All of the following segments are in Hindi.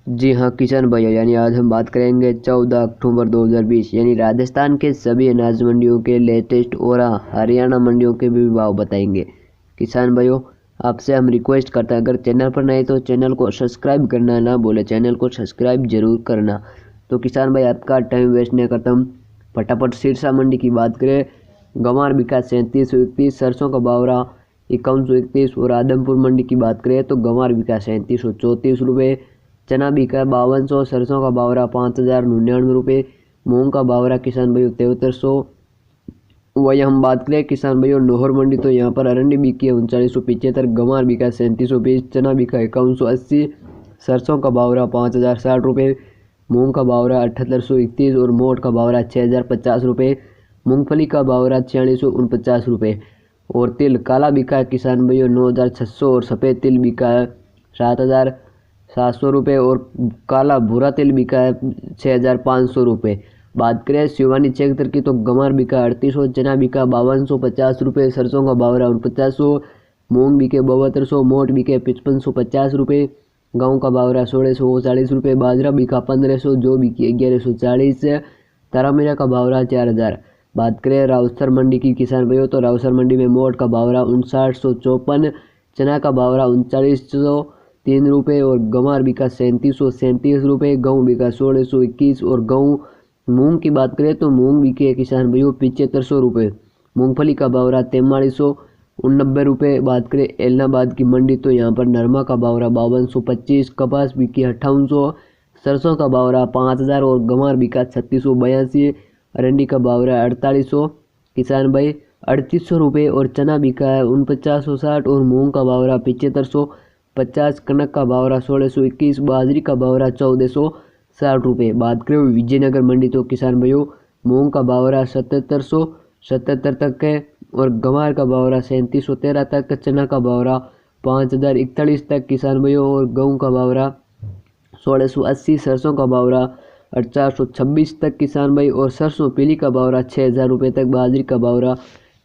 जी हाँ किसान भाइयों, यानी आज हम बात करेंगे 14 अक्टूबर 2020 यानी राजस्थान के सभी अनाज मंडियों के लेटेस्ट और हरियाणा मंडियों के भी भाव बताएंगे। किसान भाइयों, आपसे हम रिक्वेस्ट करते हैं, अगर चैनल पर नए तो चैनल को सब्सक्राइब करना ना भूले, चैनल को सब्सक्राइब जरूर करना। तो किसान भाई, आपका टाइम वेस्ट नहीं करता, हम फटाफट सिरसा मंडी की बात करें। गंवार बिका 3731, सरसों का बावरा 5131 और आदमपुर मंडी की बात करें तो गंवार बिका 3734 रुपये, चना बिका 5200, सरसों का बावरा 5099 रुपये, मूंग का बावरा किसान भाइयों 7300। वही हम बात करें किसान भाइयों नोहर मंडी, तो यहाँ पर अरंडी बिकी है 3975, गंवार बिका 3720, चना बिका 5180, सरसों का बावरा 5060 रुपये, मूंग का बावरा 7831 और मोट का बावरा 6050 रुपये, मूंगफली का बावरा 4649 रुपये और तिल काला बिका है किसान भाइयों 9600 और सफ़ेद तिल बिका है 7700 रुपये और काला भूरा तिल बिका है 6500 रुपये। बात करें शिवानी चेकतर की, तो गंवार बिका 3800, चना बिका 5250 रुपये, सरसों का बावरा 4900, मूंग बिके 7200, मोट बिके 5550 रुपये, गाँव का बावरा 1640 रुपये, बाजरा बिका 1500, जो बिकी 1140, तारामीरा का बावरा 4000। बात करें राउसर मंडी की किसान भाइयों, तो राउसर मंडी में मोट का बावरा 5954, चना का बावरा 3903 रुपये और गंवार बिका 3737 रुपये, गेहूँ बिका 1621 और गेहूँ मूंग की बात करें तो मूंग बिके किसान भाइयों 7500 रुपये, मूंगफली का बावरा 4389 रुपये। बात करें एलनाबाद की मंडी, तो यहाँ पर नरमा का बावरा 5225, कपास बिकी 5800, सरसों का बावरा 5000 और गंवार बिका 3682, अरंडी का बावरा 4800 किसान भाई 3800 रुपये और चना बिका है 4960 और मूंग का बावरा 7550, कनक का बावरा 1621, बाजरी का बावरा 1460 रुपये। बात करें विजयनगर मंडी, तो किसान भाइयों मूंग का बावरा 7777 तक है और गंवार का बावरा 3713 तक, चना का बावरा 5041 तक किसान भाइयों और गेहूँ का बावरा 1680, सरसों का बावरा 426 तक किसान भाई और सरसों पीली का बावरा 6000 रुपये तक, बाजरी का बावरा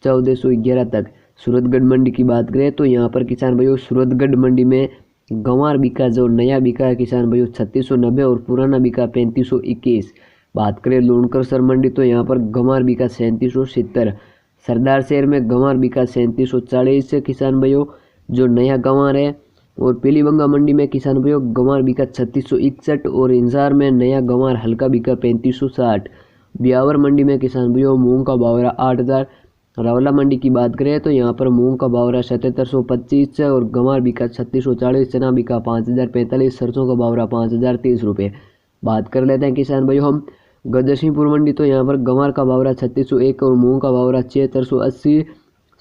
1411 तक। सूरतगढ़ मंडी की बात करें तो यहाँ पर किसान भाइयों सूरतगढ़ मंडी में गंवार बिका जो नया बिका है किसान भाइयों 3690 और पुराना बिका 3521। बात करें लूणकर सर मंडी, तो यहाँ पर गंवार बिका 3770, सरदार शहर में गंवार बिका 3740 किसान भाइयों जो नया गंवार है और पीलीबंगा मंडी में किसान भाइयों गंवार बिका 3661 और इंसार में नया गंवार हल्का बिका 3560। ब्यावर मंडी में किसान भाइयों मूंग का बावरा 8000। रावला मंडी की बात करें तो यहाँ पर मूंग का बावरा 7725 और गंवार बिका 3640, चना बिका 5045, सरसों का बावरा 5030 रुपये। बात कर लेते हैं किसान भाइयों हम गजसिंहपुर मंडी, तो यहाँ पर गंवार का बावरा 3601 और मूंग का बावरा 7680,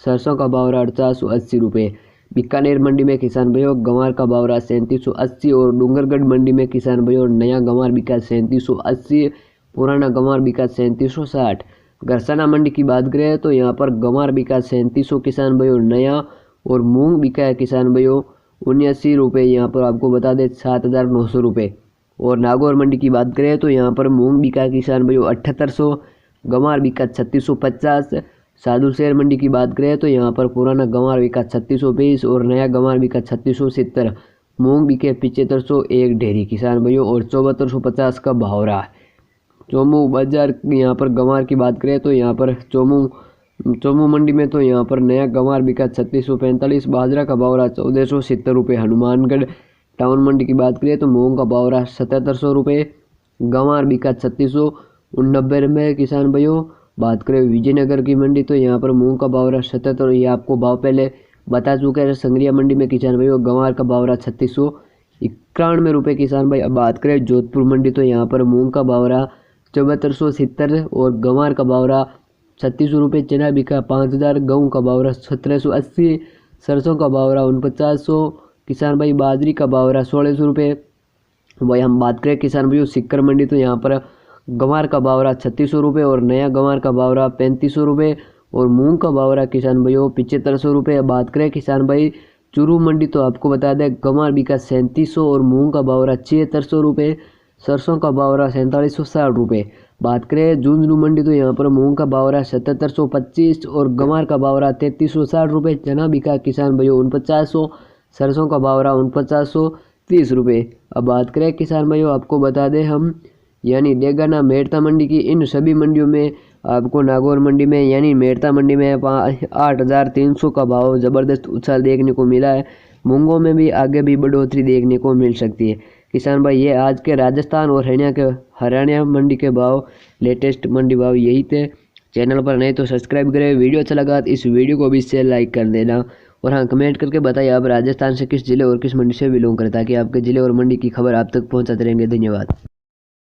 सरसों का बावरा 4880 रुपये। बीकानेर मंडी में किसान भाइयों गंवार का बावरा 3780 और डूंगरगढ़ मंडी में किसान भाइयों नया गंवार बिका 3780, पुराना गंवार बिका 3760। गरसाना मंडी की बात करें तो यहाँ पर गंवार बिका 3700 किसान भाइयों नया और मूंग बिका है किसान भाइयों 79 रुपये, यहाँ पर आपको बता दें 7900 रुपये। और नागौर मंडी की बात करें तो यहाँ पर मूंग बिका है किसान भाइयों 7800, गंवार बिका 3650। साधु शहर मंडी की बात करें तो यहाँ पर पुराना गंवार बिका 3620 और नया गंवार बिका 3670, मूंग बिके 7500 एक ढेरी किसान भाइयों और 7450 का भाव रहा है। चोमू बाजार यहाँ पर गंवार की बात करें तो यहाँ पर चोमू मंडी में तो यहाँ पर नया गंवार बिका 3645, बाजरा का बावरा 1470 रुपये। हनुमानगढ़ टाउन मंडी की बात करें तो मूंग का बावरा 7700 रुपये, गंवार बिका 3689 रुपये किसान भाइयों। बात करें विजयनगर की मंडी, तो यहाँ पर मूंग का बावरा 77, ये आपको भाव पहले बता चुके हैं। संगरिया मंडी में किसान भाइयों गंवार का बावरा 3691 रुपये किसान भाई। अब बात करें जोधपुर मंडी, तो यहाँ पर मूंग का बावरा 7470 और गंवार का बावरा 3600 रुपये, चना बिका 5000, गेहूँ का बावरा 1780, सरसों का बावरा 4900 किसान भाई, बाजरी का बावरा 1600 रुपये। वही हम बात करें किसान भाइयों सिक्कर मंडी, तो यहाँ पर गंवार का बावरा 3600 रुपये और नया गंवार का बावरा 3500 रुपये और मूंग का बावरा किसान भाइयों 7500 रुपये। बात करें किसान भाई चूरू मंडी, तो आपको बता दें गंवार बिका 3700 और मूंग का बावरा 7600 रुपये, सरसों का बावरा 4760 रुपये। बात करें झुंझुनू मंडी, तो यहाँ पर मूंग का बावरा 7725 और गंवार का बावरा 3360 रुपये, चना बिका किसान भाइयों 4900, सरसों का बावरा 4930 रुपये। अब बात करें किसान भाइयों, आपको बता दें हम यानी डेगाना मेड़ता मंडी की, इन सभी मंडियों में आपको नागौर मंडी में यानी मेड़ता मंडी में 8,300 का भाव ज़बरदस्त उछाल देखने को मिला है। मूंगों में भी आगे भी बढ़ोतरी देखने को मिल सकती है। किसान भाई, ये आज के राजस्थान और हरियाणा मंडी के भाव, लेटेस्ट मंडी भाव यही थे। चैनल पर नए तो सब्सक्राइब करें। वीडियो अच्छा लगा तो इस वीडियो को भी शेयर लाइक कर देना। और हाँ, कमेंट करके बताइए आप राजस्थान से किस जिले और किस मंडी से बिलोंग करें, ताकि आपके जिले और मंडी की खबर आप तक पहुंचाते रहेंगे। धन्यवाद।